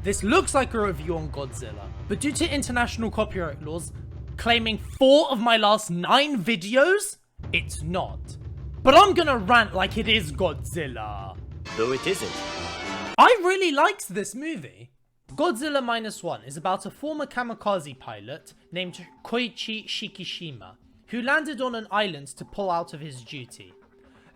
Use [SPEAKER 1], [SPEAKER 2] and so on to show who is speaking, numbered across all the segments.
[SPEAKER 1] This looks like a review on Godzilla, but due to international copyright laws claiming 4 of my last 9 videos, it's not. But I'm gonna rant like it is Godzilla.
[SPEAKER 2] Though it isn't.
[SPEAKER 1] I really liked this movie. Godzilla Minus One is about a former kamikaze pilot named Koichi Shikishima, who landed on an island to pull out of his duty.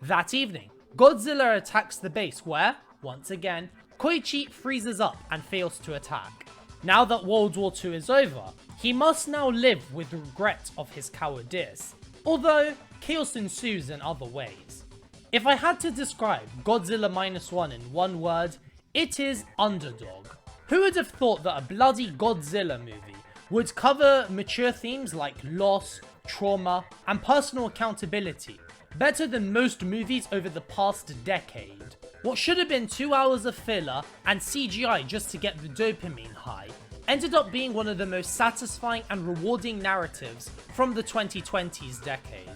[SPEAKER 1] That evening, Godzilla attacks the base where, once again, Koichi freezes up and fails to attack. Now that World War II is over, he must now live with regret of his cowardice, although chaos ensues in other ways. If I had to describe Godzilla Minus One in one word, it is underdog. Who would have thought that a bloody Godzilla movie would cover mature themes like loss, trauma, and personal accountability better than most movies over the past decade? What should have been 2 hours of filler and CGI just to get the dopamine high ended up being one of the most satisfying and rewarding narratives from the 2020s decade.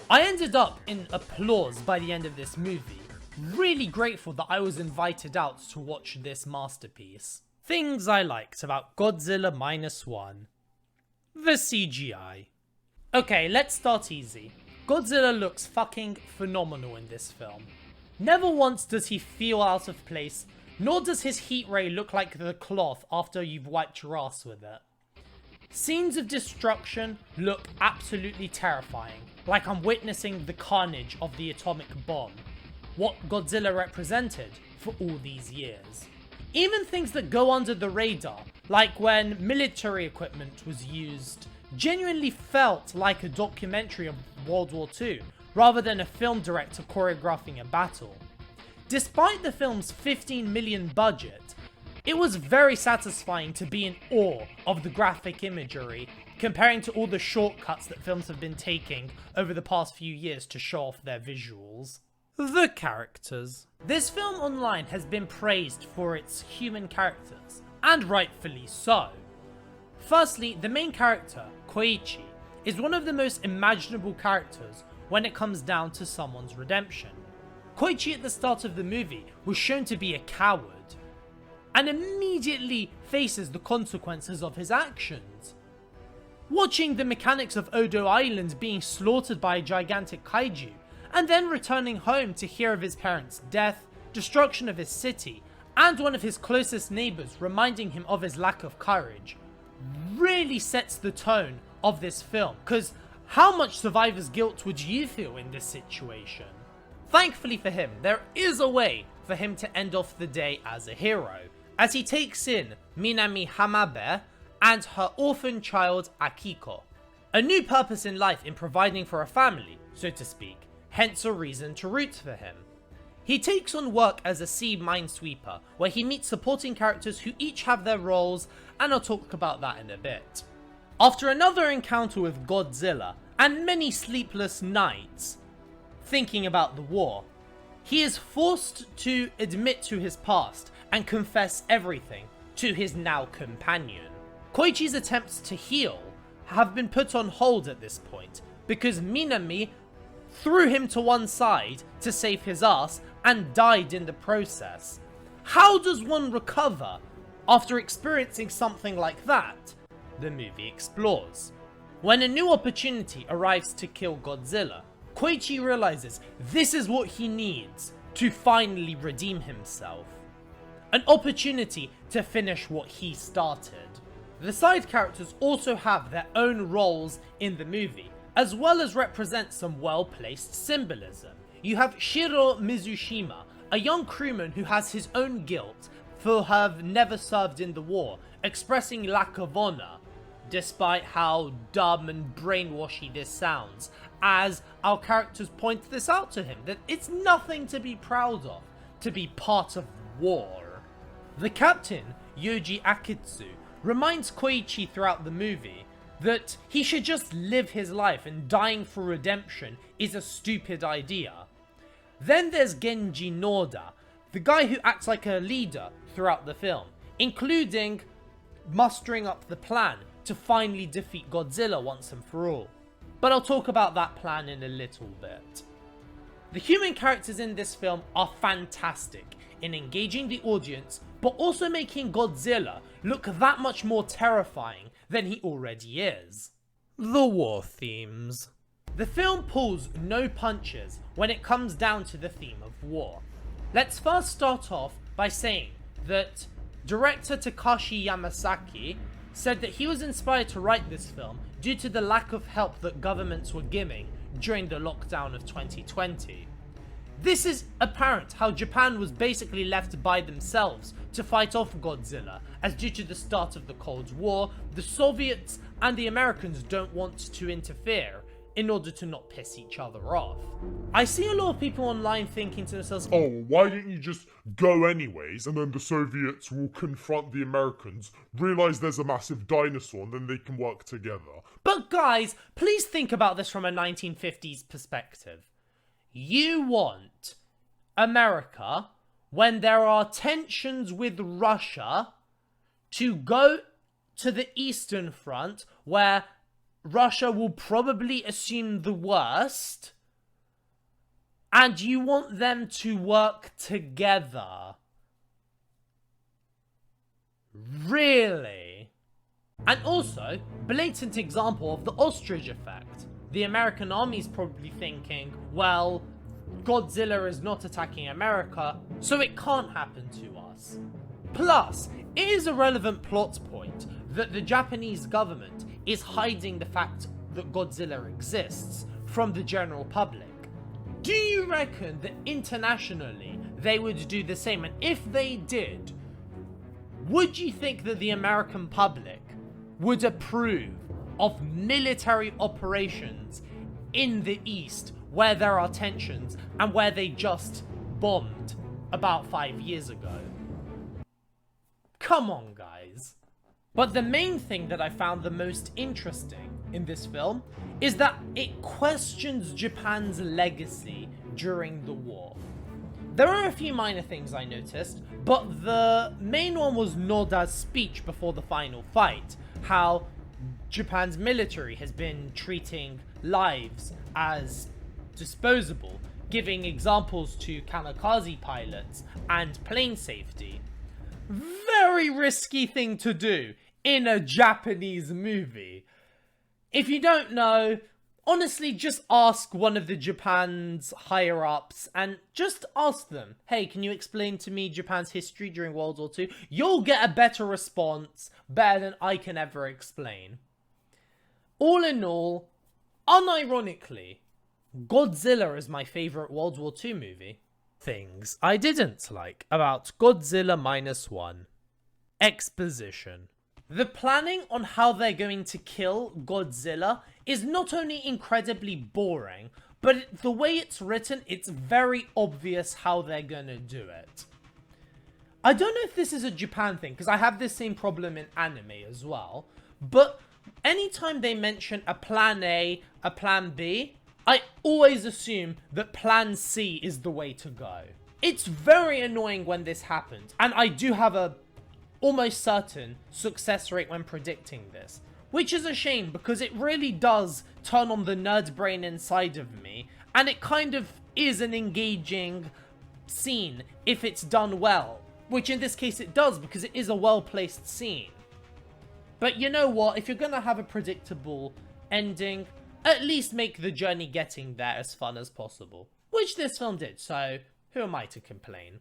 [SPEAKER 1] I ended up in applause by the end of this movie, really grateful that I was invited out to watch this masterpiece. Things I liked about Godzilla Minus One. The CGI. Okay, let's start easy. Godzilla looks fucking phenomenal in this film. Never once does he feel out of place, nor does his heat ray look like the cloth after you've wiped your ass with it. Scenes of destruction look absolutely terrifying, like I'm witnessing the carnage of the atomic bomb, what Godzilla represented for all these years. Even things that go under the radar, like when military equipment was used, genuinely felt like a documentary of World War II, rather than a film director choreographing a battle. Despite the film's $15 million budget, it was very satisfying to be in awe of the graphic imagery, comparing to all the shortcuts that films have been taking over the past few years to show off their visuals. The characters. This film online has been praised for its human characters, and rightfully so. Firstly, the main character, Koichi, is one of the most imaginable characters when it comes down to someone's redemption. Koichi at the start of the movie was shown to be a coward, and immediately faces the consequences of his actions. Watching the mechanics of Odo Island being slaughtered by a gigantic kaiju, and then returning home to hear of his parents' death, destruction of his city, and one of his closest neighbours reminding him of his lack of courage, really sets the tone of this film, cause how much survivor's guilt would you feel in this situation? Thankfully for him, there is a way for him to end off the day as a hero, as he takes in Minami Hamabe and her orphan child Akiko. A new purpose in life in providing for a family, so to speak, hence a reason to root for him. He takes on work as a sea minesweeper, where he meets supporting characters who each have their roles, and I'll talk about that in a bit. After another encounter with Godzilla, and many sleepless nights thinking about the war, he is forced to admit to his past and confess everything to his now companion. Koichi's attempts to heal have been put on hold at this point, because Minami threw him to one side to save his ass and died in the process. How does one recover after experiencing something like that? The movie explores. When a new opportunity arrives to kill Godzilla, Koichi realizes this is what he needs to finally redeem himself. An opportunity to finish what he started. The side characters also have their own roles in the movie, as well as represent some well-placed symbolism. You have Shiro Mizushima, a young crewman who has his own guilt for have never served in the war, expressing lack of honor, despite how dumb and brainwashy this sounds, as our characters point this out to him, that it's nothing to be proud of to be part of war. The captain, Yoji Akitsu, reminds Koichi throughout the movie that he should just live his life, and dying for redemption is a stupid idea. Then there's Genji Noda, the guy who acts like a leader throughout the film, including mustering up the plan to finally defeat Godzilla once and for all. But I'll talk about that plan in a little bit. The human characters in this film are fantastic in engaging the audience, but also making Godzilla look that much more terrifying than he already is. The war themes. The film pulls no punches when it comes down to the theme of war. Let's first start off by saying that director Takashi Yamazaki said that he was inspired to write this film due to the lack of help that governments were giving during the lockdown of 2020. This is apparent how Japan was basically left by themselves to fight off Godzilla, as due to the start of the Cold War, the Soviets and the Americans don't want to interfere in order to not piss each other off. I see a lot of people online thinking to themselves,
[SPEAKER 2] oh, why didn't you just go anyways, and then the Soviets will confront the Americans, realise there's a massive dinosaur, and then they can work together.
[SPEAKER 1] But guys, please think about this from a 1950s perspective. You want America, when there are tensions with Russia, to go to the Eastern Front, where Russia will probably assume the worst, and you want them to work together. Really? And also, blatant example of the ostrich effect. The American army's probably thinking, well, Godzilla is not attacking America, so it can't happen to us. Plus, it is a relevant plot point that the Japanese government is hiding the fact that Godzilla exists from the general public. Do you reckon that internationally they would do the same? And if they did, would you think that the American public would approve of military operations in the East where there are tensions and where they just bombed about 5 years ago? Come on, guys. But the main thing that I found the most interesting in this film is that it questions Japan's legacy during the war. There are a few minor things I noticed, but the main one was Noda's speech before the final fight, how Japan's military has been treating lives as disposable, giving examples to kamikaze pilots and plane safety. Very risky thing to do in a Japanese movie. If you don't know, honestly, just ask one of the Japan's higher ups and just ask them, hey, can you explain to me Japan's history during World War II? You'll get a better response, better than I can ever explain. All in all, unironically, Godzilla is my favourite World War II movie. Things I didn't like about Godzilla Minus One. Exposition. The planning on how they're going to kill Godzilla is not only incredibly boring, but the way it's written, it's very obvious how they're gonna do it. I don't know if this is a Japan thing, because I have this same problem in anime as well, but anytime they mention a plan A, a plan B, I always assume that plan C is the way to go. It's very annoying when this happens, and I do have a almost certain success rate when predicting this, which is a shame because it really does turn on the nerd brain inside of me, and it kind of is an engaging scene if it's done well, which in this case it does because it is a well-placed scene. But you know what, if you're gonna have a predictable ending, at least make the journey getting there as fun as possible, which this film did, so who am I to complain?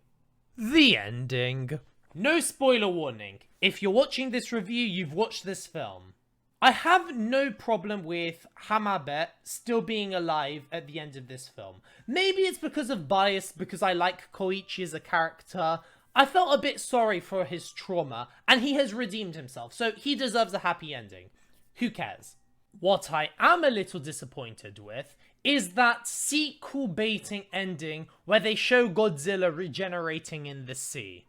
[SPEAKER 1] The ending. No spoiler warning. If you're watching this review, you've watched this film. I have no problem with Hamabe still being alive at the end of this film. Maybe it's because of bias, because I like Koichi as a character. I felt a bit sorry for his trauma, and he has redeemed himself, so he deserves a happy ending. Who cares? What I am a little disappointed with is that sequel baiting ending where they show Godzilla regenerating in the sea.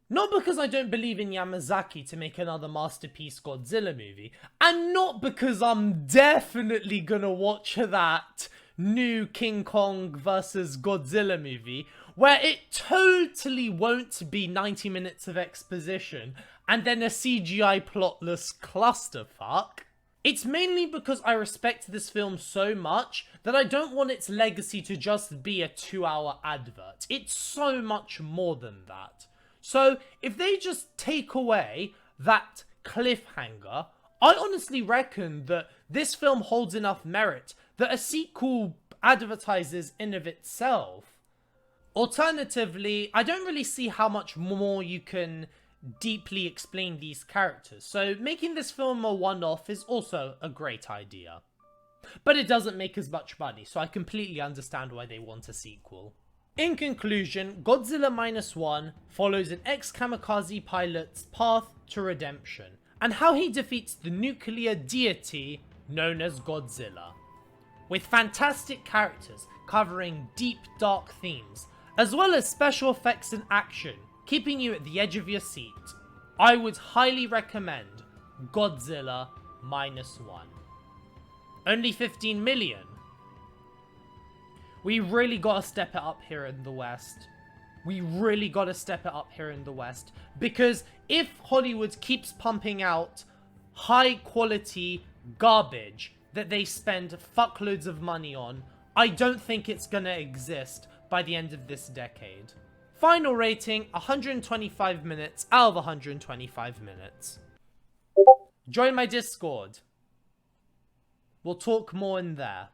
[SPEAKER 1] Not because I don't believe in Yamazaki to make another masterpiece Godzilla movie, and not because I'm definitely gonna watch that new King Kong vs Godzilla movie, where it totally won't be 90 minutes of exposition and then a CGI plotless clusterfuck. It's mainly because I respect this film so much that I don't want its legacy to just be a 2-hour advert. It's so much more than that. So if they just take away that cliffhanger, I honestly reckon that this film holds enough merit that a sequel advertises in of itself. Alternatively, I don't really see how much more you can deeply explain these characters, so making this film a one-off is also a great idea. But it doesn't make as much money, so I completely understand why they want a sequel. In conclusion, Godzilla Minus One follows an ex-kamikaze pilot's path to redemption, and how he defeats the nuclear deity known as Godzilla. With fantastic characters covering deep, dark themes, as well as special effects and action, keeping you at the edge of your seat, I would highly recommend Godzilla Minus One. Only 15 million. We really gotta step it up here in the West. We really gotta step it up here in the West. Because if Hollywood keeps pumping out high quality garbage that they spend fuckloads of money on, I don't think it's gonna exist by the end of this decade. Final rating, 125 minutes out of 125 minutes. Join my Discord. We'll talk more in there.